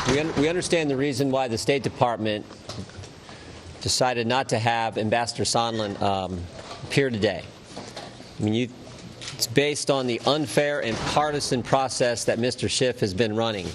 We understand the reason why the State Department decided not to have Ambassador Sondland appear today. I mean, it's based on the unfair and partisan process that Mr. Schiff has been running.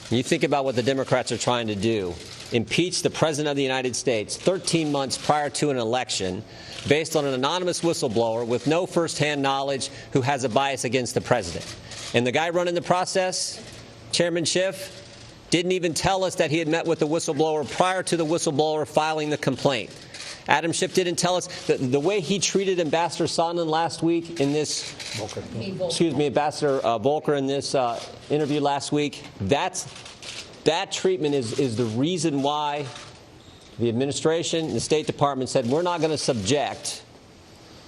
When you think about what the Democrats are trying to do, impeach the President of the United States 13 months prior to an election based on an anonymous whistleblower with no first-hand knowledge who has a bias against the President. And the guy running the process, Chairman Schiff, didn't even tell us that he had met with the whistleblower prior to the whistleblower filing the complaint. Adam Schiff didn't tell us the way he treated Ambassador Sondland last week in this, Ambassador Volker in this interview last week. That treatment is the reason why the administration and the State Department said we're not going to subject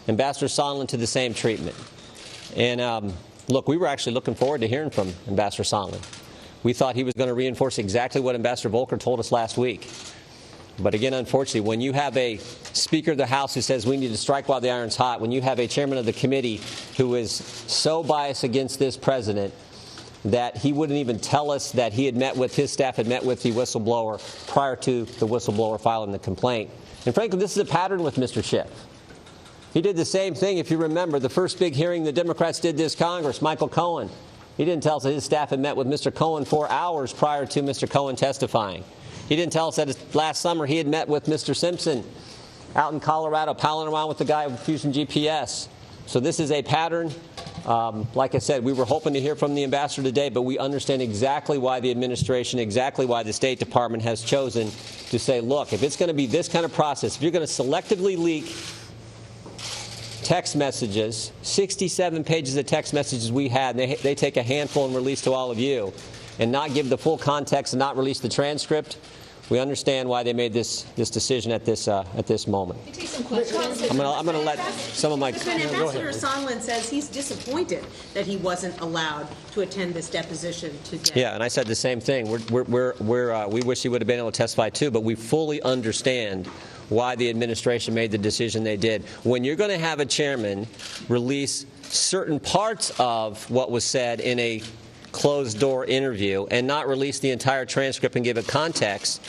Ambassador Sondland to the same treatment. And look, we were actually looking forward to hearing from Ambassador Sondland. We thought he was going to reinforce exactly what Ambassador Volker told us last week. But again, unfortunately, when you have a Speaker of the House who says we need to strike while the iron's hot, when you have a chairman of the committee who is so biased against this president that he wouldn't even tell us that he had met with, his staff had met with the whistleblower prior to the whistleblower filing the complaint. And frankly, this is a pattern with Mr. Schiff. He did the same thing, if you remember, the first big hearing the Democrats did this Congress, Michael Cohen. He didn't tell us that his staff had met with Mr. Cohen for hours prior to Mr. Cohen testifying. He didn't tell us that last summer he had met with Mr. Simpson out in Colorado, palling around with the guy with Fusion GPS. So this is a pattern. Like I said, we were hoping to hear from the ambassador today, but we understand exactly why the administration, exactly why the State Department has chosen to say, look, if it's going to be this kind of process, if you're going to selectively leak text messages, 67 pages of text messages we had, and they take a handful and release to all of you, and not give the full context and not release the transcript, we understand why they made this decision at this moment. Take some questions. I'm going to let some of my. Ambassador Sondland says he's disappointed that he wasn't allowed to attend this deposition today. Yeah, and I said the same thing. We wish he would have been able to testify too, but we fully understand why the administration made the decision they did. When you're going to have a chairman release certain parts of what was said in a closed-door interview and not release the entire transcript and give it context,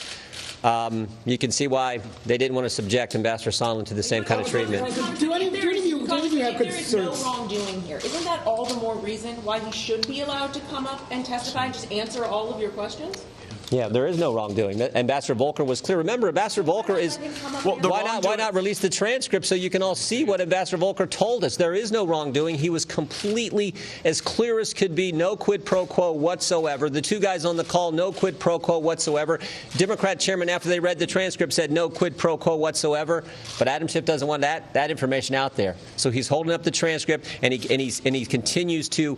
you can see why they didn't want to subject Ambassador Sondland to the same kind of treatment. Do any of you have concerns? There is no wrongdoing here. Isn't that all the more reason why he should be allowed to come up and testify and just answer all of your questions? Yeah, there is no wrongdoing. Ambassador Volker was clear. Remember, Ambassador Volker is. Well, why not release the transcript so you can all see what Ambassador Volker told us? There is no wrongdoing. He was completely as clear as could be. No quid pro quo whatsoever. The two guys on the call, no quid pro quo whatsoever. Democrat chairman, after they read the transcript, said no quid pro quo whatsoever. But Adam Schiff doesn't want that information out there. So he's holding up the transcript, and he continues to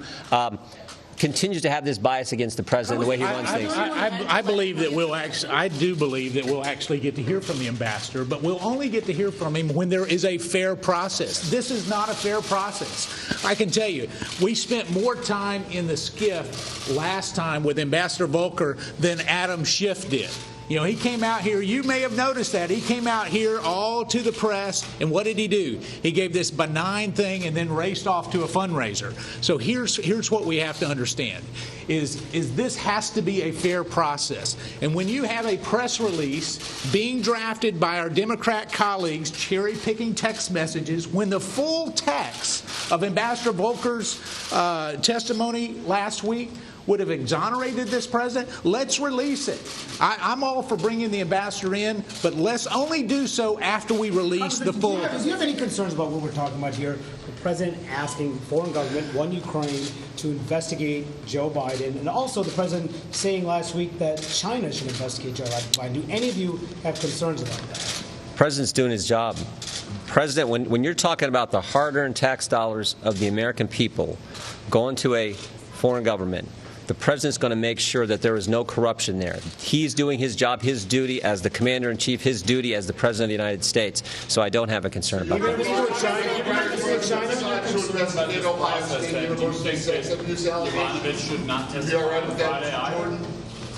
have this bias against the president, the way he runs things. I believe that I do believe that we'll actually get to hear from the ambassador, but we'll only get to hear from him when there is a fair process. This is not a fair process. I can tell you, we spent more time in the Schiff last time with Ambassador Volker than Adam Schiff did. You know, he came out here, you may have noticed that, he came out here all to the press, and what did he do? He gave this benign thing and then raced off to a fundraiser. So here's what we have to understand, is this has to be a fair process. And when you have a press release being drafted by our Democrat colleagues, cherry-picking text messages, when the full text of Ambassador Volker's testimony last week would have exonerated this president, let's release it. I'm all for bringing the ambassador in, but let's only do so after we release the full. Do you have any concerns about what we're talking about here? The president asking foreign government, one Ukraine, to investigate Joe Biden, and also the president saying last week that China should investigate Joe Biden. Do any of you have concerns about that? The president's doing his job. President, when you're talking about the hard-earned tax dollars of the American people going to a foreign government, the president's going to make sure that there is no corruption there. He's doing his job, his duty as the commander-in-chief, his duty as the president of the United States. So I don't have a concern about that.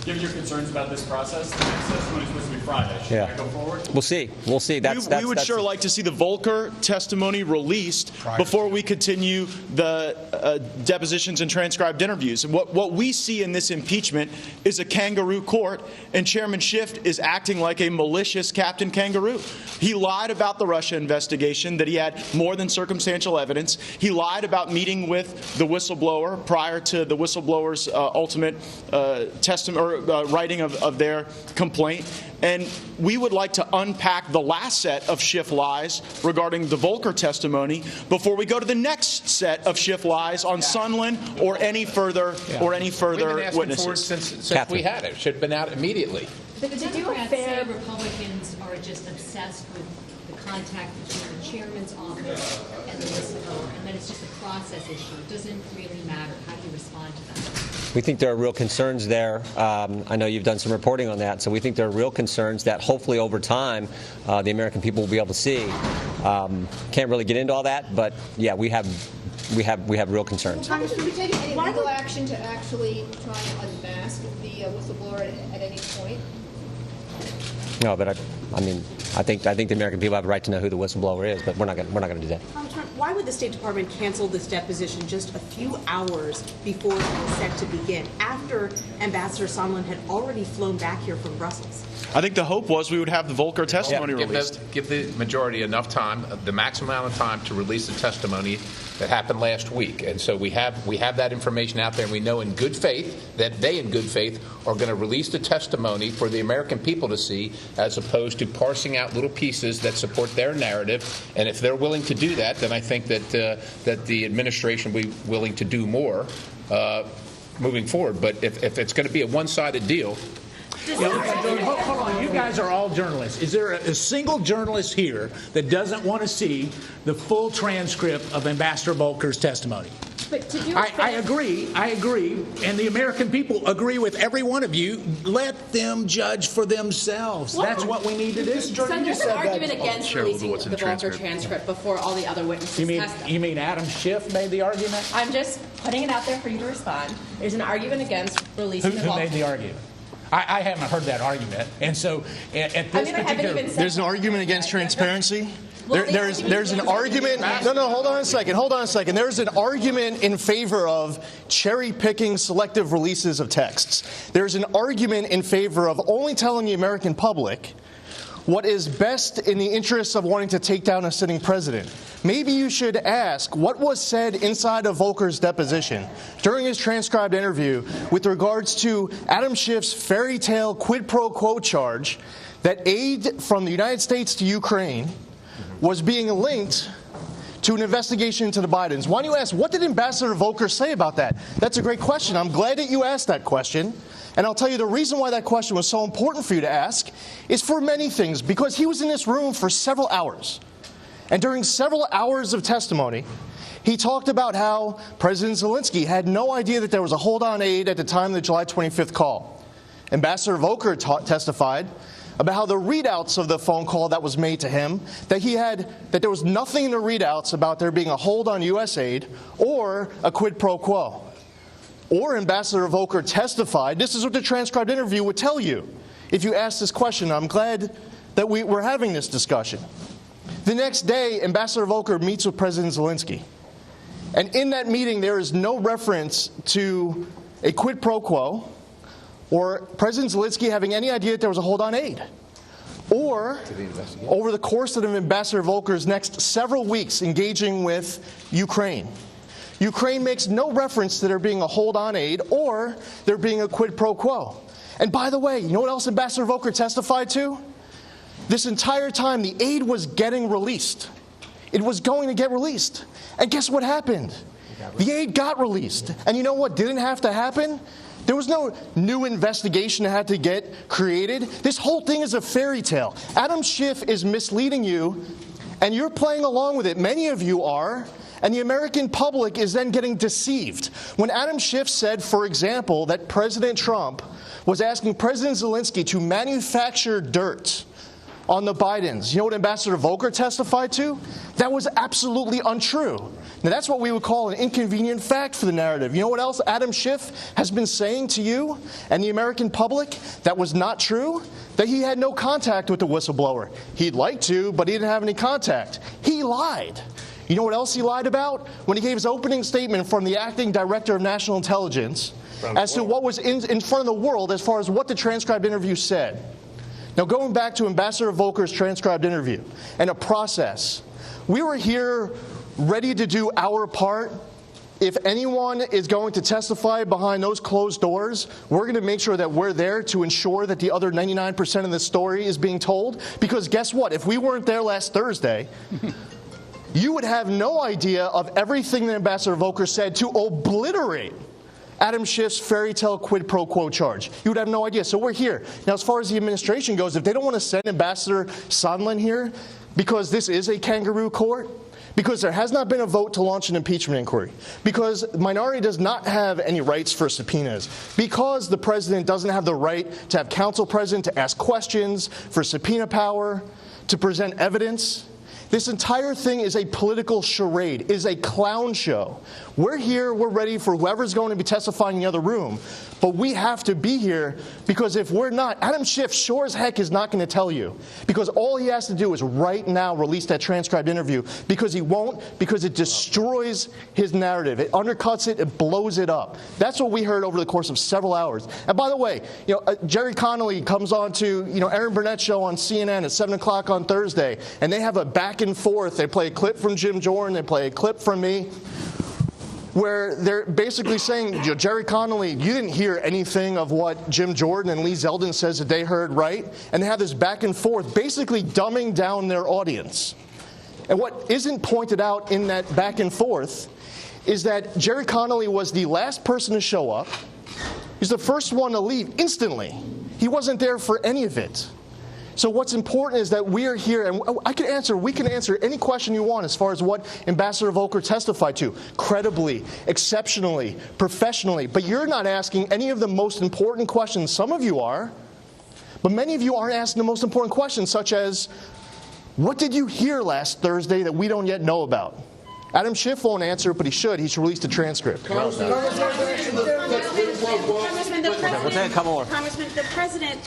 Given your concerns about this process, the next testimony is supposed to be Friday. Should that go forward? We'll see. We'll see. We would sure like to see the Volker testimony released before we continue the depositions and transcribed interviews. And what we see in this impeachment is a kangaroo court, and Chairman Schiff is acting like a malicious Captain Kangaroo. He lied about the Russia investigation, that he had more than circumstantial evidence. He lied about meeting with the whistleblower prior to the whistleblower's ultimate writing of their complaint. And we would like to unpack the last set of Schiff lies regarding the Volker testimony before we go to the next set of Schiff lies on Sondland or any further witnesses. For it since we had it. It should have been out immediately. But the Democrats say Republicans are just obsessed with the contact between the chairman's office and the whistleblower, and then it's just a process issue. It doesn't really matter. How do you respond to that? We think there are real concerns there. I know you've done some reporting on that, so we think there are real concerns that hopefully over time the American people will be able to see. Can't really get into all that, but yeah, we have real concerns. Congress, should we take any legal action to actually try and unmask the whistleblower at any point? No, but I think the American people have a right to know who the whistleblower is, but we're not going to do that. Congressman, why would the State Department cancel this deposition just a few hours before it was set to begin, after Ambassador Sondland had already flown back here from Brussels? I think the hope was we would have the Volker testimony released. Give the majority enough time, the maximum amount of time, to release the testimony that happened last week. And so we have that information out there, and we know in good faith that they, in good faith, are going to release the testimony for the American people to see, as opposed to parsing out little pieces that support their narrative. And if they're willing to do that, then I think that the administration will be willing to do more moving forward. But if it's going to be a one-sided deal. Hold on, you guys are all journalists. Is there a single journalist here that doesn't want to see the full transcript of Ambassador Volker's testimony? But to do I agree, and the American people agree with every one of you. Let them judge for themselves. That's what we need to do. So there's an argument against releasing the Volker transcript before all the other witnesses test them. You mean Adam Schiff made the argument? I'm just putting it out there for you to respond. There's an argument against releasing the Volker. Who made the argument? I haven't heard that argument, and so at this particular, there's an argument against transparency. There's an argument. No, hold on a second. There's an argument in favor of cherry-picking selective releases of texts. There's an argument in favor of only telling the American public what is best in the interests of wanting to take down a sitting president. Maybe you should ask what was said inside of Volker's deposition during his transcribed interview with regards to Adam Schiff's fairy tale quid pro quo charge that aid from the United States to Ukraine was being linked to an investigation into the Bidens. Why don't you ask, what did Ambassador Volker say about that? That's a great question. I'm glad that you asked that question. And I'll tell you the reason why that question was so important for you to ask is for many things, because he was in this room for several hours. And during several hours of testimony, he talked about how President Zelensky had no idea that there was a hold-on aid at the time of the July 25th call. Ambassador Volker testified about how the readouts of the phone call that was made to him, that there was nothing in the readouts about there being a hold on U.S. aid or a quid pro quo. Or Ambassador Volker testified, this is what the transcribed interview would tell you if you asked this question. I'm glad that we're having this discussion. The next day, Ambassador Volker meets with President Zelensky. And in that meeting, there is no reference to a quid pro quo or President Zelensky having any idea that there was a hold on aid. Or, over the course of Ambassador Volker's next several weeks engaging with Ukraine, Ukraine makes no reference to there being a hold on aid or there being a quid pro quo. And by the way, you know what else Ambassador Volker testified to? This entire time, the aid was getting released. It was going to get released. And guess what happened? The aid got released. And you know what didn't have to happen? There was no new investigation that had to get created. This whole thing is a fairy tale. Adam Schiff is misleading you, and you're playing along with it. Many of you are. And the American public is then getting deceived. When Adam Schiff said, for example, that President Trump was asking President Zelensky to manufacture dirt on the Bidens, you know what Ambassador Volker testified to? That was absolutely untrue. Now, that's what we would call an inconvenient fact for the narrative. You know what else Adam Schiff has been saying to you and the American public that was not true? That he had no contact with the whistleblower. He'd like to, but he didn't have any contact. He lied. You know what else he lied about? When he gave his opening statement from the acting director of national intelligence as to what was in front of the world as far as what the transcribed interview said. Now, going back to Ambassador Volker's transcribed interview and a process, we were here ready to do our part. If anyone is going to testify behind those closed doors, we're going to make sure that we're there to ensure that the other 99% of the story is being told. Because guess what? If we weren't there last Thursday, you would have no idea of everything that Ambassador Volker said to obliterate Adam Schiff's fairy tale quid pro quo charge. You would have no idea. So we're here. Now, as far as the administration goes, if they don't want to send Ambassador Sondland here, because this is a kangaroo court, because there has not been a vote to launch an impeachment inquiry, because the minority does not have any rights for subpoenas, because the president doesn't have the right to have counsel present to ask questions, for subpoena power, to present evidence. This entire thing is a political charade, is a clown show. We're here, we're ready for whoever's going to be testifying in the other room, but we have to be here because if we're not, Adam Schiff sure as heck is not going to tell you, because all he has to do is right now release that transcribed interview, because he won't, because it destroys his narrative. It undercuts it, it blows it up. That's what we heard over the course of several hours. And by the way, Jerry Connolly comes on to Aaron Burnett's show on CNN at 7 o'clock on Thursday, and they have a back and forth. They play a clip from Jim Jordan, they play a clip from me, where they're basically saying, Jerry Connolly, you didn't hear anything of what Jim Jordan and Lee Zeldin says that they heard, right? And they have this back and forth, basically dumbing down their audience. And what isn't pointed out in that back and forth is that Jerry Connolly was the last person to show up. He's the first one to leave instantly. He wasn't there for any of it. So what's important is that we are here, and we can answer any question you want as far as what Ambassador Volker testified to, credibly, exceptionally, professionally. But you're not asking any of the most important questions. Some of you are, but many of you aren't asking the most important questions, such as, what did you hear last Thursday that we don't yet know about? Adam Schiff won't answer, but he should. He should release the transcript. Congressman, the President,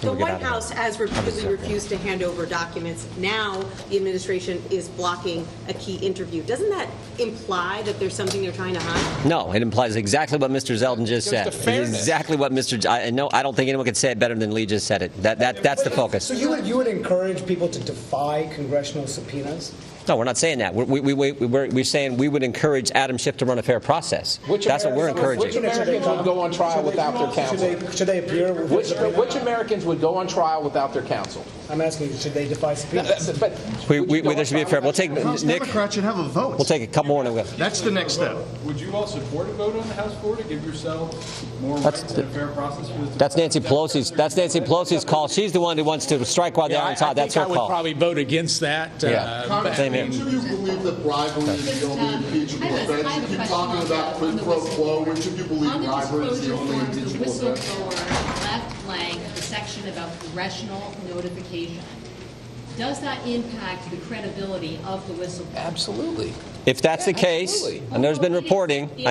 the White House has repeatedly refused to hand over documents. Now the administration is blocking a key interview. Doesn't that imply that there's something they're trying to hide? No, it implies exactly what Mr. Zeldin just said. It's exactly what I don't think anyone could say it better than Lee just said it. That's the focus. So you would encourage people to defy congressional subpoenas? No, we're not saying that. We're saying we would encourage Adam Schiff to run a fair process. That's what we're encouraging. Which Americans would go on trial without their counsel? Should they appear? Which Americans would go on trial without their counsel? I'm asking, should they defy subpoenas? There should be a fair. We'll take Nick. Democrats should have a vote. We'll take a couple more. That's the next step. Would you all support a vote on the House floor to give yourselves more rights and a fair process for this? That's Nancy Pelosi's call. She's the one who wants to strike while the iron's hot. That's her call. I would probably vote against that. Same here. Which of you believe that bribery is the only impeachable offense? You keep talking about quid pro quo. Which of you believe bribery is the only impeachable offense? Left blank, the section about congressional notification. Does that impact the credibility of the whistleblower? Absolutely. If that's the case, I know there's been reporting. The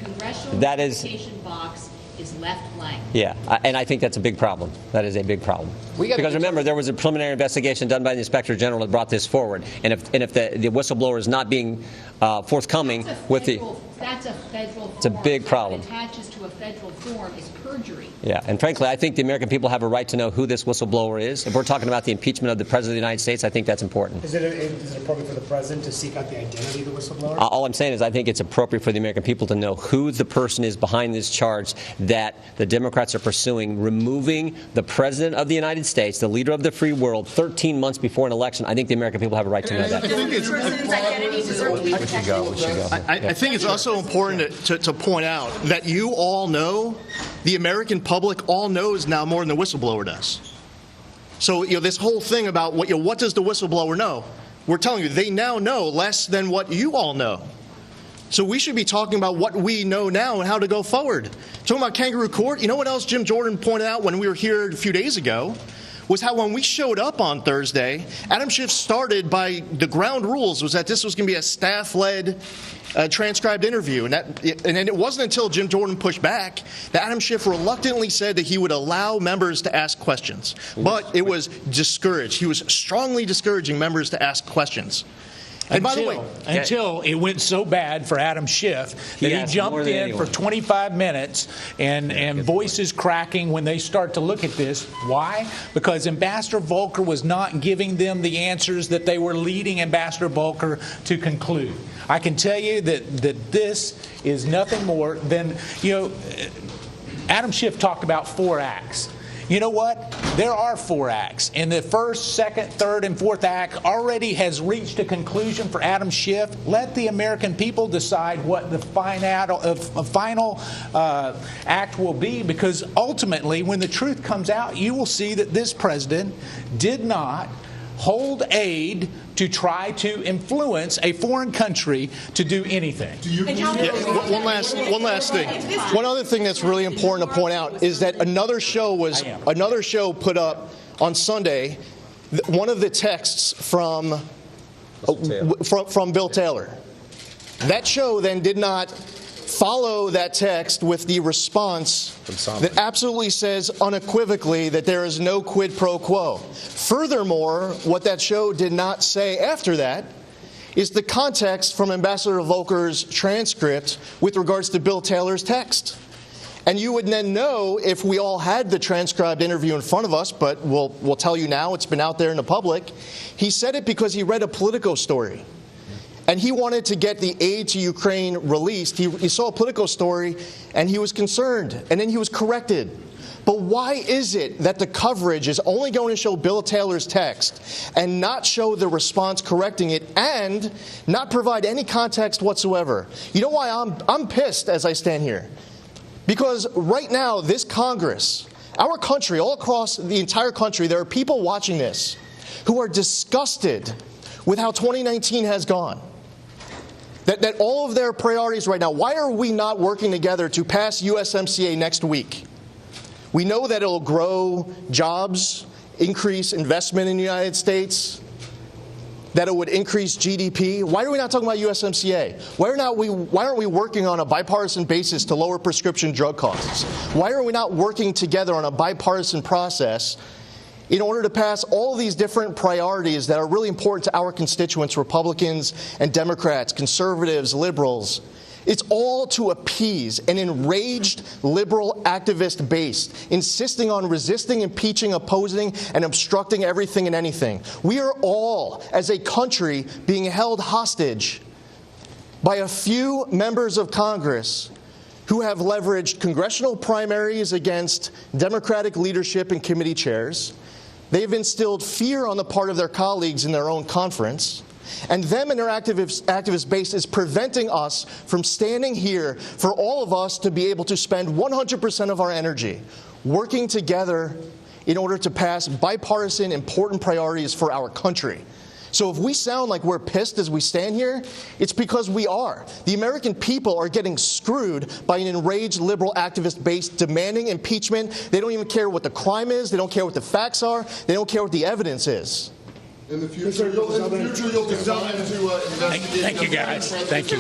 congressional notification box is left blank. Yeah, and I think that's a big problem. That is a big problem. Because remember, there was a preliminary investigation done by the Inspector General that brought this forward. And if the whistleblower is not being forthcoming with the... That's a federal form. It's a big problem. What attaches to a federal form is perjury. Yeah, and frankly, I think the American people have a right to know who this whistleblower is. If we're talking about the impeachment of the President of the United States, I think that's important. Is it appropriate for the President to seek out the identity of the whistleblower? All I'm saying is I think it's appropriate for the American people to know who the person is behind this charge that the Democrats are pursuing, removing the President of the United States, the leader of the free world, 13 months before an election. I think the American people have a right to know that. I think it's also important to point out that you all know, the American public all knows now more than the whistleblower does. So this whole thing about what does the whistleblower know? We're telling you they now know less than what you all know. So we should be talking about what we know now and how to go forward. Talking about kangaroo court, you know what else Jim Jordan pointed out when we were here a few days ago? was how when we showed up on Thursday, Adam Schiff started by the ground rules was that this was going to be a staff-led transcribed interview. And then it wasn't until Jim Jordan pushed back that Adam Schiff reluctantly said that he would allow members to ask questions. But it was discouraged. He was strongly discouraging members to ask questions. And by the way, until it went so bad for Adam Schiff that he jumped in for 25 minutes and voices cracking when they start to look at this. Why? Because Ambassador Volker was not giving them the answers that they were leading Ambassador Volker to conclude. I can tell you that this is nothing more than, Adam Schiff talked about 4 acts. You know what? There are 4 acts. And the first, second, third, and fourth act already has reached a conclusion for Adam Schiff. Let the American people decide what the final act will be, because ultimately, when the truth comes out, you will see that this president did not hold aid to try to influence a foreign country to do anything. One last thing. One other thing that's really important to point out is that another show put up on Sunday one of the texts from Bill Taylor. That show then did not follow that text with the response that absolutely says unequivocally that there is no quid pro quo. Furthermore, what that show did not say after that is the context from Ambassador Volker's transcript with regards to Bill Taylor's text. And you would then know if we all had the transcribed interview in front of us, but we'll tell you now, it's been out there in the public. He said it because he read a Politico story. And he wanted to get the aid to Ukraine released. He saw a Politico story, and he was concerned. And then he was corrected. But why is it that the coverage is only going to show Bill Taylor's text and not show the response correcting it and not provide any context whatsoever? You know why I'm pissed as I stand here? Because right now, this Congress, our country, all across the entire country, there are people watching this who are disgusted with how 2019 has gone. That all of their priorities right now, why are we not working together to pass USMCA next week? We know that it'll grow jobs, increase investment in the United States, that it would increase GDP. Why are we not talking about USMCA? Why aren't we working on a bipartisan basis to lower prescription drug costs? Why are we not working together on a bipartisan process in order to pass all these different priorities that are really important to our constituents, Republicans and Democrats, conservatives, liberals? It's all to appease an enraged liberal activist base, insisting on resisting, impeaching, opposing, and obstructing everything and anything. We are all, as a country, being held hostage by a few members of Congress who have leveraged congressional primaries against Democratic leadership and committee chairs. They've instilled fear on the part of their colleagues in their own conference. And them and their activist base is preventing us from standing here for all of us to be able to spend 100% of our energy working together in order to pass bipartisan important priorities for our country. So if we sound like we're pissed as we stand here, it's because we are. The American people are getting screwed by an enraged liberal activist base demanding impeachment. They don't even care what the crime is. They don't care what the facts are. They don't care what the evidence is. In the future, you'll decide to investigate. Thank you, guys. Thank you.